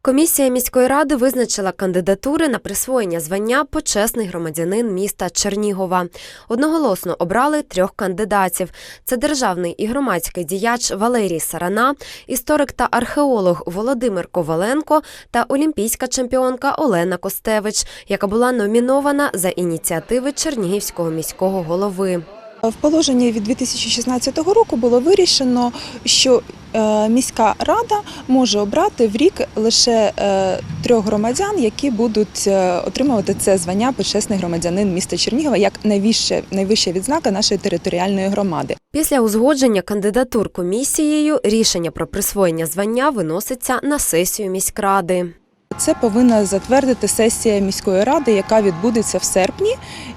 Комісія міської ради визначила кандидатури на присвоєння звання «Почесний громадянин міста Чернігова». Одноголосно обрали 3 кандидатів. Це державний і громадський діяч Валерій Сарана, історик та археолог Володимир Коваленко та олімпійська чемпіонка Олена Костевич, яка була номінована за ініціативи Чернігівського міського голови. В положенні від 2016 року було вирішено, що міська рада може обрати в рік лише 3 громадян, які будуть отримувати це звання «Почесний громадянин міста Чернігова» як найвища відзнака нашої територіальної громади. Після узгодження кандидатур комісією рішення про присвоєння звання виноситься на сесію міськради. Це повинна затвердити сесія міської ради, яка відбудеться в серпні,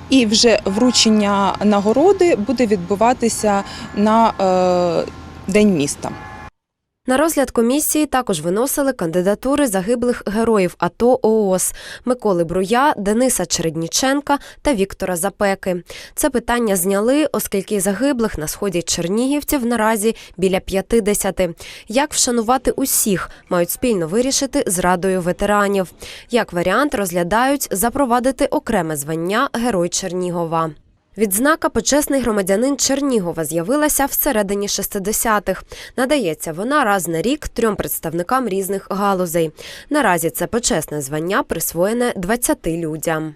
і вже вручення нагороди буде відбуватися на День міста. На розгляд комісії також виносили кандидатури загиблих героїв АТО/ООС Миколи Бруя, Дениса Чередніченка та Віктора Запеки. Це питання зняли, оскільки загиблих на сході чернігівців наразі біля 50. Як вшанувати усіх, мають спільно вирішити з Радою ветеранів. Як варіант розглядають запровадити окреме звання «Герой Чернігова». Відзнака «Почесний громадянин Чернігова» з'явилася всередині 60-х. Надається вона раз на рік 3 представникам різних галузей. Наразі це почесне звання присвоєне 20 людям.